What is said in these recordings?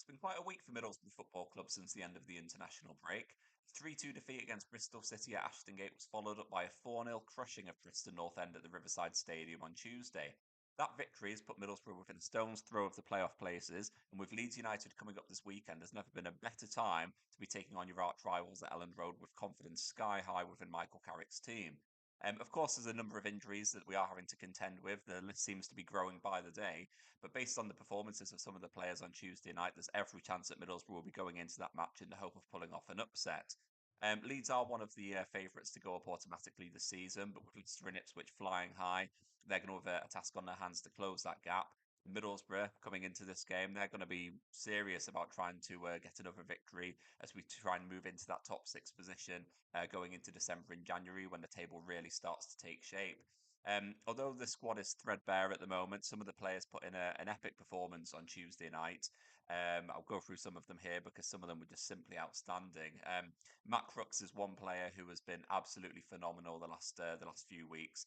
It's been quite a week for Middlesbrough Football Club since the end of the international break. 3-2 defeat against Bristol City at Ashton Gate was followed up by a 4-0 crushing of Preston North End at the Riverside Stadium on Tuesday. That victory has put Middlesbrough within a stone's throw of the playoff places, and with Leeds United coming up this weekend, there's never been a better time to be taking on your arch rivals at Elland Road with confidence sky high within Michael Carrick's team. Of course, there's a number of injuries that we are having to contend with. The list seems to be growing by the day. But based on the performances of some of the players on Tuesday night, there's every chance that Middlesbrough will be going into that match in the hope of pulling off an upset. Leeds are one of the favourites to go up automatically this season, but with Leicester and Ipswich flying high, they're going to have a task on their hands to close that gap. Middlesbrough coming into this game, they're going to be serious about trying to get another victory as we try and move into that top six position going into December and January when the table really starts to take shape. Although the squad is threadbare at the moment, some of the players put in an epic performance on Tuesday night. I'll go through some of them here because some of them were just simply outstanding. Matt Crooks is one player who has been absolutely phenomenal the last few weeks.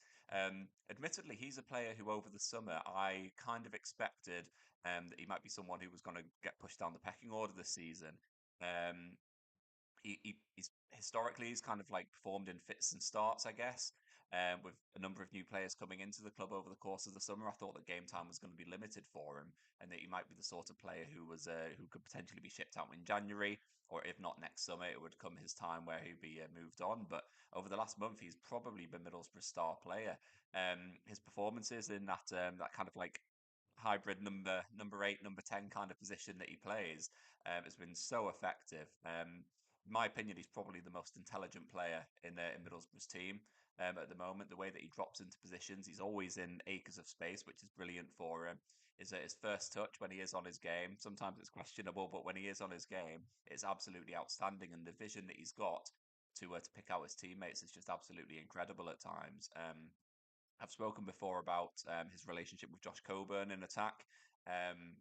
Admittedly, he's a player who over the summer I kind of expected that he might be someone who was going to get pushed down the pecking order this season. Um, he's historically he's kind of like performed in fits and starts, I guess. With a number of new players coming into the club over the course of the summer, I thought that game time was going to be limited for him, and that he might be the sort of player who could potentially be shipped out in January, or if not next summer, it would come his time where he'd be moved on. But over the last month, he's probably been Middlesbrough's star player. His performances in that kind of like hybrid number eight, number 10 kind of position that he plays has been so effective. In my opinion, he's probably the most intelligent player in Middlesbrough's team at the moment. The way that he drops into positions, he's always in acres of space, which is brilliant for him. His first touch when he is on his game, sometimes it's questionable, but when he is on his game, it's absolutely outstanding. And the vision that he's got to pick out his teammates is just absolutely incredible at times. I've spoken before about his relationship with Josh Coburn in attack. Um,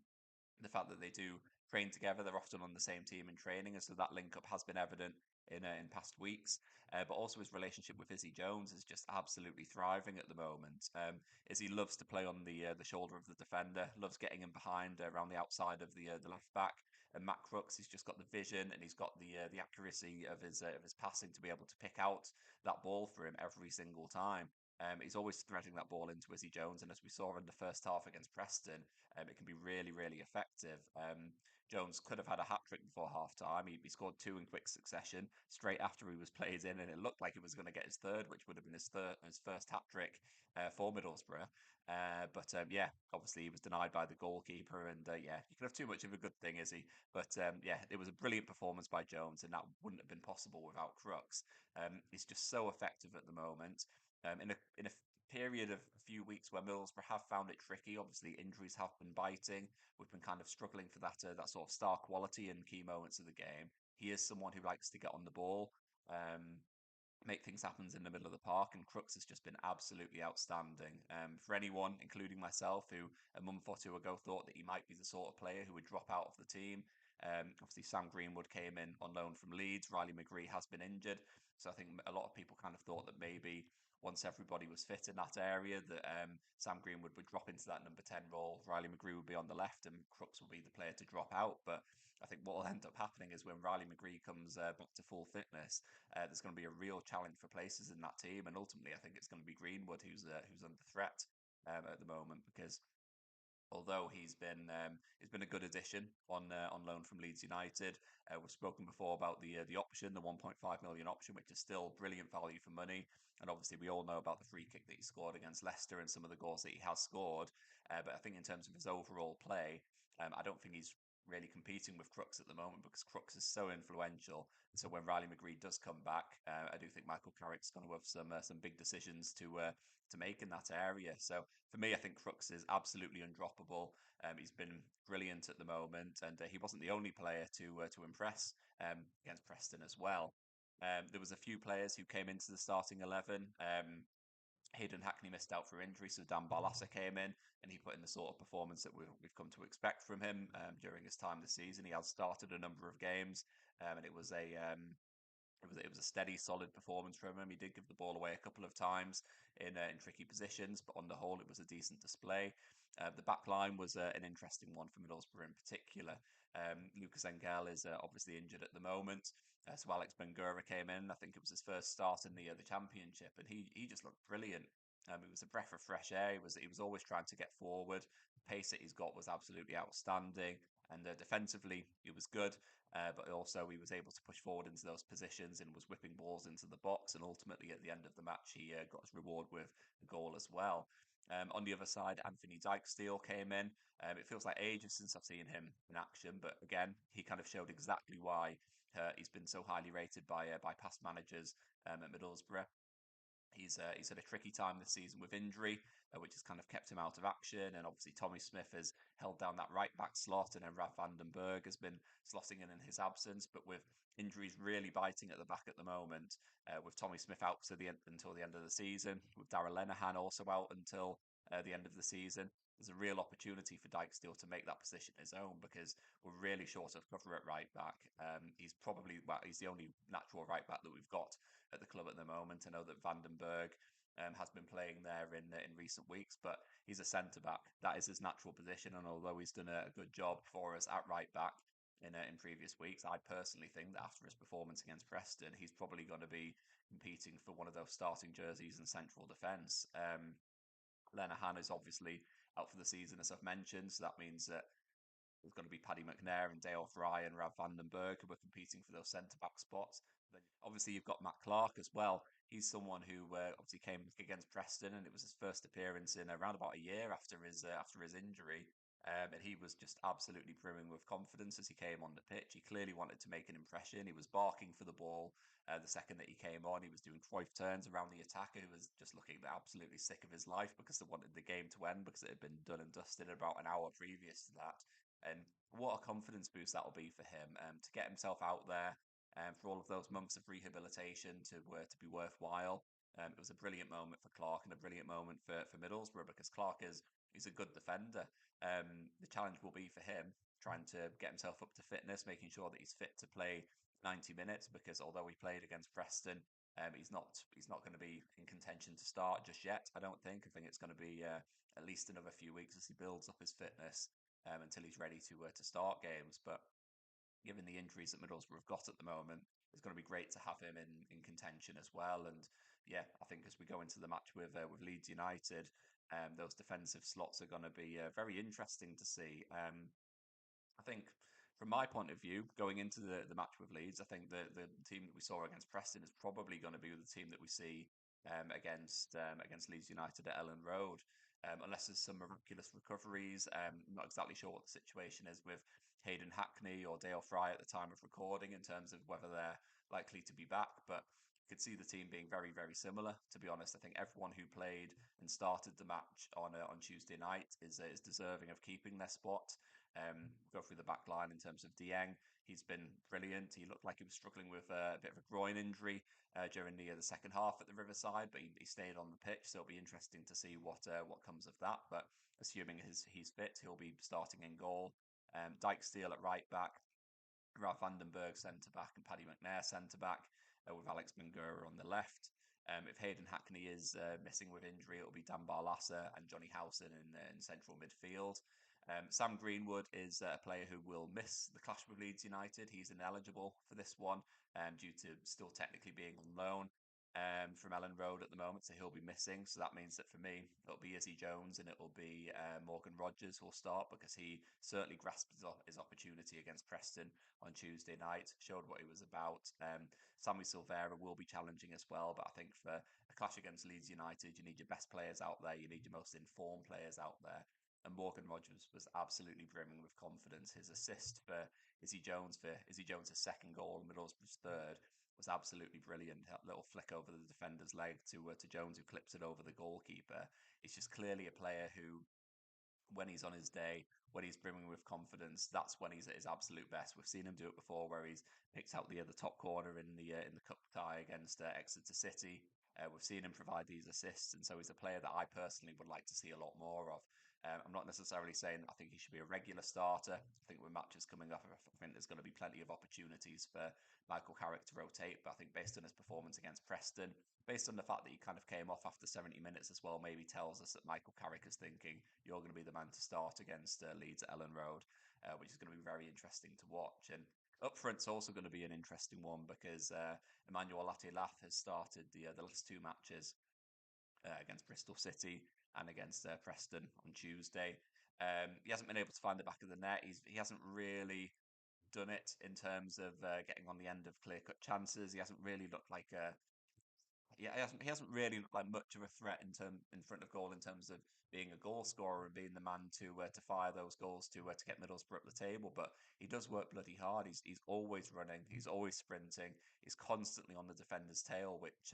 the fact that they do train together, they're often on the same team in training, and so that link up has been evident in past weeks. But also his relationship with Izzy Jones is just absolutely thriving at the moment. Izzy loves to play on the shoulder of the defender, loves getting him behind around the outside of the left back. And Matt Crooks, he's just got the vision and he's got the accuracy of his passing to be able to pick out that ball for him every single time. He's always threading that ball into Izzy Jones, and as we saw in the first half against Preston, it can be really, really effective. Jones could have had a hat trick before half time. He scored two in quick succession straight after he was played in, and it looked like he was going to get his third, which would have been his first hat trick for Middlesbrough. But yeah, obviously he was denied by the goalkeeper, and yeah, you can have too much of a good thing, is he? But yeah, it was a brilliant performance by Jones, and that wouldn't have been possible without Crooks. He's just so effective at the moment. In a period of a few weeks where Middlesbrough have found it tricky. Obviously, injuries have been biting. We've been kind of struggling for that sort of star quality in key moments of the game. He is someone who likes to get on the ball, um, make things happen in the middle of the park, and Crooks has just been absolutely outstanding. For anyone, including myself, who a month or two ago thought that he might be the sort of player who would drop out of the team. Obviously, Sam Greenwood came in on loan from Leeds. Riley McGree has been injured, so I think a lot of people kind of thought that maybe once everybody was fit in that area, that Sam Greenwood would drop into that number 10 role. Riley McGree would be on the left, and Crooks would be the player to drop out. But I think what will end up happening is when Riley McGree comes back to full fitness, there's going to be a real challenge for places in that team, and ultimately, I think it's going to be Greenwood who's under threat at the moment because although he's been a good addition on loan from Leeds United. We've spoken before about the option, the 1.5 million option, which is still brilliant value for money. And obviously, we all know about the free kick that he scored against Leicester and some of the goals that he has scored. But I think in terms of his overall play, I don't think he's really competing with Crooks at the moment because Crooks is so influential. And so when Riley McGree does come back, I do think Michael Carrick's going to have some big decisions to make in that area. So for me, I think Crooks is absolutely undroppable. He's been brilliant at the moment, and he wasn't the only player to impress against Preston as well. There was a few players who came into the starting 11. Hayden Hackney missed out for injury, so Dan Barlaser came in and he put in the sort of performance that we've come to expect from him during his time this season. He has started a number of games, and it was a steady, solid performance from him. He did give the ball away a couple of times in tricky positions, but on the whole, it was a decent display. The back line was an interesting one for Middlesbrough in particular. Lucas Engel is obviously injured at the moment. So Alex Bangura came in. I think it was his first start in the championship, and he just looked brilliant. It was a breath of fresh air. He was always trying to get forward. The pace that he's got was absolutely outstanding, and defensively he was good. But also he was able to push forward into those positions and was whipping balls into the box. And ultimately, at the end of the match, he got his reward with a goal as well. On the other side, Anfernee Dijksteel came in. It feels like ages since I've seen him in action, but again, he kind of showed exactly why he's been so highly rated by past managers at Middlesbrough. He's had a tricky time this season with injury, which has kind of kept him out of action. And obviously, Tommy Smith has held down that right back slot, and then Rav van den Berg has been slotting in his absence. But with injuries really biting at the back at the moment, with Tommy Smith out until the end of the season, with Darragh Lenihan also out until the end of the season, there's a real opportunity for Dijksteel to make that position his own because we're really short of cover at right back. He's the only natural right back that we've got at the club at the moment. I know that Van den Berg has been playing there in recent weeks, but he's a centre back. That is his natural position, and although he's done a good job for us at right back in previous weeks, I personally think that after his performance against Preston, he's probably going to be competing for one of those starting jerseys in central defence. Lenihan is obviously out for the season, as I've mentioned, so that means that there's going to be Paddy McNair and Dale Fry and Rav van den Berg who are competing for those centre back spots. Then obviously you've got Matt Clarke as well. He's someone who obviously came against Preston, and it was his first appearance in around about a year after his injury. And he was just absolutely brimming with confidence as he came on the pitch. He clearly wanted to make an impression. He was barking for the ball the second that he came on. He was doing Cruyff turns around the attacker, who was just looking absolutely sick of his life because they wanted the game to end because it had been done and dusted about an hour previous to that. And what a confidence boost that will be for him to get himself out there for all of those months of rehabilitation to be worthwhile. It was a brilliant moment for Clarke and a brilliant moment for Middlesbrough because Clarke is a good defender. The challenge will be for him trying to get himself up to fitness, making sure that he's fit to play 90 minutes. Because although he played against Preston, he's not going to be in contention to start just yet. I don't think. I think it's going to be at least another few weeks as he builds up his fitness until he's ready to start games. But given the injuries that Middlesbrough have got at the moment, it's going to be great to have him in contention as well. And yeah, I think as we go into the match with Leeds United, those defensive slots are going to be very interesting to see. I think from my point of view, going into the match with Leeds, I think the team that we saw against Preston is probably going to be the team that we see against Leeds United at Ellen Road. Unless there's some miraculous recoveries, I'm not exactly sure what the situation is with Hayden Hackney or Dale Fry at the time of recording in terms of whether they're likely to be back. But you could see the team being very, very similar. To be honest, I think everyone who played and started the match on Tuesday night is deserving of keeping their spot. Go through the back line in terms of Dieng. He's been brilliant. He looked like he was struggling with a bit of a groin injury during the second half at the Riverside, but he stayed on the pitch. So it'll be interesting to see what comes of that. But assuming he's fit, he'll be starting in goal. Dijksteel at right back, Ralph Vandenberg centre back, and Paddy McNair centre back, with Alex Bangura on the left. If Hayden Hackney is missing with injury, it'll be Dan Barlaser and Johnny Howson in central midfield. Sam Greenwood is a player who will miss the clash with Leeds United. He's ineligible for this one due to still technically being on loan from Ellen Road at the moment, so he'll be missing. So that means that for me, it'll be Izzy Jones and it'll be Morgan Rodgers who'll start because he certainly grasped his opportunity against Preston on Tuesday night, showed what he was about. Sammy Silvera will be challenging as well, but I think for a clash against Leeds United, you need your best players out there, you need your most informed players out there. And Morgan Rodgers was absolutely brimming with confidence. His assist for Izzy Jones' second goal, Middlesbrough's third, was absolutely brilliant. That little flick over the defender's leg to Jones, who clips it over the goalkeeper. It's just clearly a player who, when he's on his day, when he's brimming with confidence, that's when he's at his absolute best. We've seen him do it before, where he's picked out the top corner in the cup tie against Exeter City. We've seen him provide these assists, and so he's a player that I personally would like to see a lot more of. I'm not necessarily saying I think he should be a regular starter. I think with matches coming up, I think there's going to be plenty of opportunities for Michael Carrick to rotate. But I think based on his performance against Preston, based on the fact that he kind of came off after 70 minutes as well, maybe tells us that Michael Carrick is thinking you're going to be the man to start against Leeds at Ellen Road, which is going to be very interesting to watch. And up front's also going to be an interesting one because Emmanuel Latte Lath has started the last two matches against Bristol City and against Preston on Tuesday. He hasn't been able to find the back of the net. He hasn't really done it in terms of getting on the end of clear cut chances. He hasn't really looked like a yeah, he hasn't really looked like much of a threat in front of goal in terms of being a goal scorer and being the man to fire those goals to get Middlesbrough up the table. But he does work bloody hard. He's always running. He's always sprinting. He's constantly on the defender's tail, which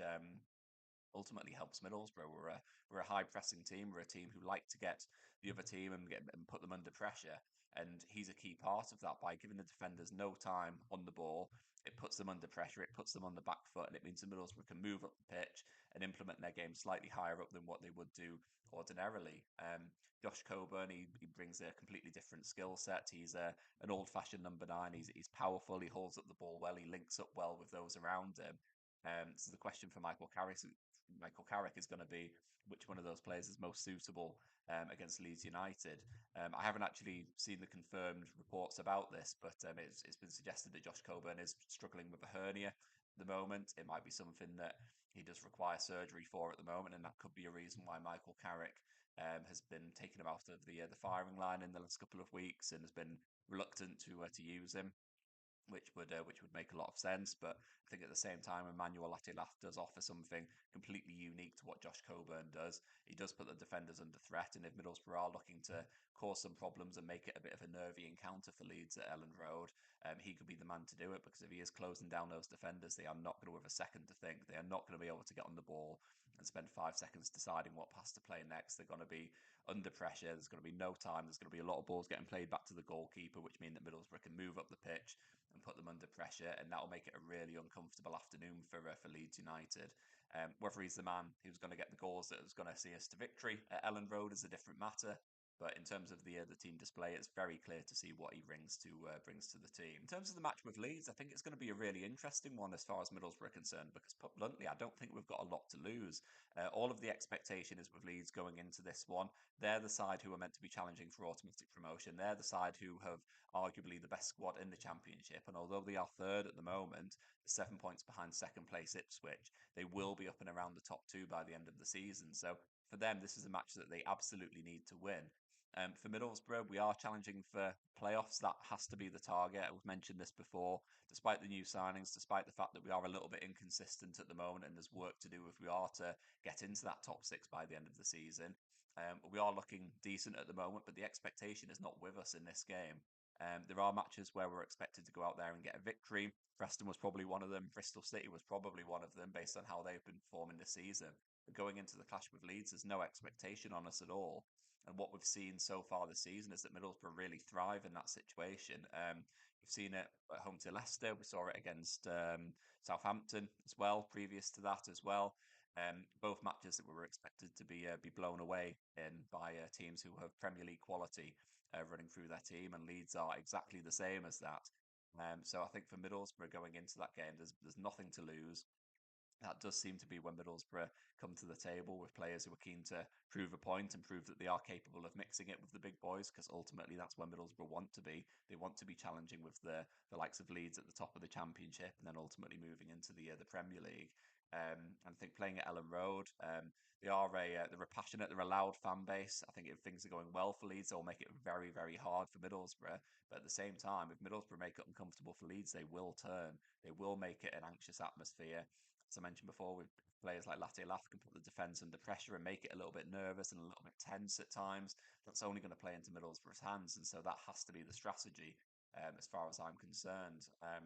ultimately helps Middlesbrough. We're a high pressing team. We're a team who like to get the other team and put them under pressure. And he's a key part of that by giving the defenders no time on the ball. It puts them under pressure. It puts them on the back foot, and it means the Middlesbrough can move up the pitch and implement their game slightly higher up than what they would do ordinarily. Josh Coburn, he brings a completely different skill set. He's an old-fashioned number nine. He's powerful. He holds up the ball well. He links up well with those around him. So the question for Michael Carrick is going to be which one of those players is most suitable against Leeds United. I haven't actually seen the confirmed reports about this, but it's been suggested that Josh Coburn is struggling with a hernia at the moment. It might be something that he does require surgery for at the moment, and that could be a reason why Michael Carrick has been taken him out of the firing line in the last couple of weeks and has been reluctant to use him, which would make a lot of sense. But I think at the same time, Emmanuel Latte-Lath does offer something completely unique to what Josh Coburn does. He does put the defenders under threat, and if Middlesbrough are looking to cause some problems and make it a bit of a nervy encounter for Leeds at Ellen Road, he could be the man to do it, because if he is closing down those defenders, they are not going to have a second to think. They are not going to be able to get on the ball and spend 5 seconds deciding what pass to play next. They're going to be under pressure. There's going to be no time. There's going to be a lot of balls getting played back to the goalkeeper, which mean that Middlesbrough can move up the pitch and put them under pressure, and that'll make it a really uncomfortable afternoon for Leeds United. Whether he's the man who's going to get the goals that is going to see us to victory at Ellen Road is a different matter. But in terms of the team display, it's very clear to see what he brings to the team. In terms of the match with Leeds, I think it's going to be a really interesting one as far as Middlesbrough are concerned, because put bluntly, I don't think we've got a lot to lose. All of the expectation is with Leeds going into this one. They're the side who are meant to be challenging for automatic promotion. They're the side who have arguably the best squad in the Championship. And although they are third at the moment, 7 points behind second place Ipswich, they will be up and around the top two by the end of the season. So for them, this is a match that they absolutely need to win. For Middlesbrough, we are challenging for playoffs. That has to be the target. I've mentioned this before. Despite the new signings, despite the fact that we are a little bit inconsistent at the moment and there's work to do if we are to get into that top six by the end of the season, we are looking decent at the moment, but the expectation is not with us in this game. There are matches where we're expected to go out there and get a victory. Preston was probably one of them. Bristol City was probably one of them based on how they've been performing this season. But going into the clash with Leeds, there's no expectation on us at all. And what we've seen so far this season is that Middlesbrough really thrive in that situation. We've seen it at home to Leicester. We saw it against Southampton as well, previous to that as well. Both matches that we were expected to be blown away in by teams who have Premier League quality running through their team, and Leeds are exactly the same as that. So I think for Middlesbrough going into that game, there's nothing to lose. That does seem to be when Middlesbrough come to the table with players who are keen to prove a point and prove that they are capable of mixing it with the big boys, because ultimately that's where Middlesbrough want to be. They want to be challenging with the likes of Leeds at the top of the Championship and then ultimately moving into the Premier League. And I think playing at Ellen Road, they're a passionate, they're a loud fan base. I think if things are going well for Leeds, they'll make it very, very hard for Middlesbrough. But at the same time, if Middlesbrough make it uncomfortable for Leeds, they will turn. They will make it an anxious atmosphere. As I mentioned before, with players like Latte Lath can put the defence under pressure and make it a little bit nervous and a little bit tense at times. That's only going to play into Middlesbrough's hands, and so that has to be the strategy, as far as I'm concerned. I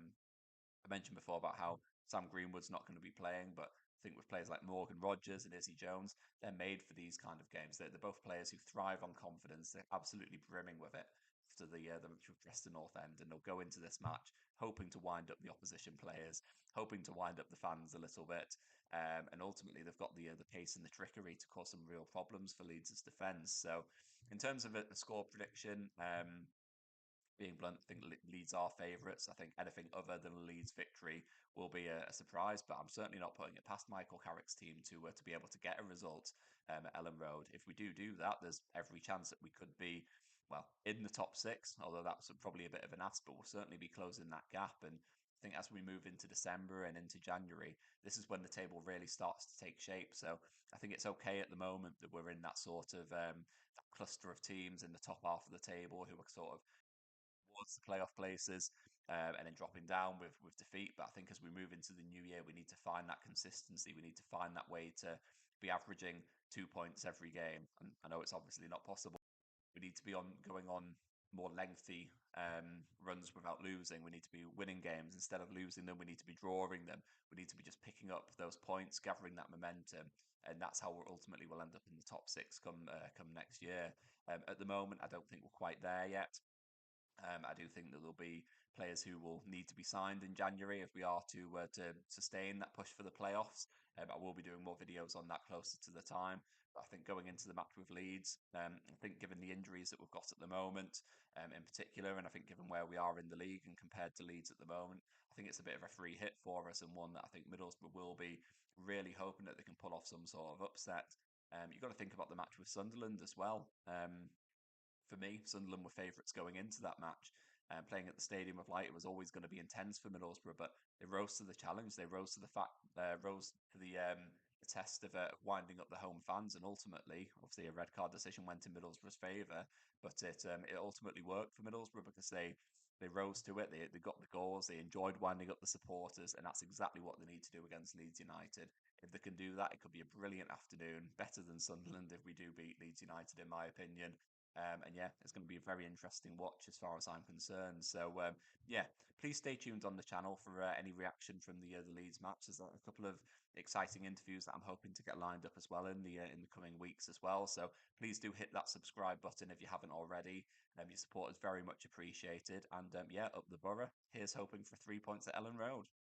mentioned before about how Sam Greenwood's not going to be playing, but I think with players like Morgan Rodgers and Izzy Jones, they're made for these kind of games. They're both players who thrive on confidence. They're absolutely brimming with it after the match with Preston North End, and they'll go into this match hoping to wind up the opposition players, hoping to wind up the fans a little bit, and ultimately they've got the pace and the trickery to cause some real problems for Leeds' defence. So In terms of a score prediction, being blunt, I think Leeds are favourites. I think anything other than a Leeds victory will be a surprise, but I'm certainly not putting it past Michael Carrick's team to be able to get a result at Ellen Road. If we do that, there's every chance that we could be, well, in the top six, although that's probably a bit of an ask, but we'll certainly be closing that gap. And I think as we move into December and into January, this is when the table really starts to take shape. So I think it's okay at the moment that we're in that sort of that cluster of teams in the top half of the table who are sort of towards the playoff places, and then dropping down with defeat. But I think as we move into the new year, we need to find that consistency. We need to find that way to be averaging 2 points every game. And I know it's obviously not possible. We need to be on going on more lengthy runs without losing. We need to be winning games instead of losing them. We need to be drawing them. We need to be just picking up those points, gathering that momentum, and that's how we're ultimately will end up in the top six come next year. At the moment, I don't think we're quite there yet. I do think that there'll be players who will need to be signed in January if we are to sustain that push for the playoffs. I will be doing more videos on that closer to the time. But I think going into the match with Leeds, I think given the injuries that we've got at the moment, in particular, and I think given where we are in the league and compared to Leeds at the moment, I think it's a bit of a free hit for us and one that I think Middlesbrough will be really hoping that they can pull off some sort of upset. You've got to think about the match with Sunderland as well. For me, Sunderland were favourites going into that match. Playing at the Stadium of Light, it was always going to be intense for Middlesbrough, but they rose to the challenge. They rose to the test of winding up the home fans, and ultimately, obviously, a red card decision went in Middlesbrough's favour, but it ultimately worked for Middlesbrough because they rose to it. They got the goals. They enjoyed winding up the supporters, and that's exactly what they need to do against Leeds United. If they can do that, it could be a brilliant afternoon, better than Sunderland if we do beat Leeds United, in my opinion. And yeah, it's going to be a very interesting watch as far as I'm concerned. So yeah, please stay tuned on the channel for any reaction from the Leeds match. There's a couple of exciting interviews that I'm hoping to get lined up as well in the coming weeks as well. So please do hit that subscribe button if you haven't already. Your support is very much appreciated. And yeah, up the Borough. Here's hoping for 3 points at Ellen Road.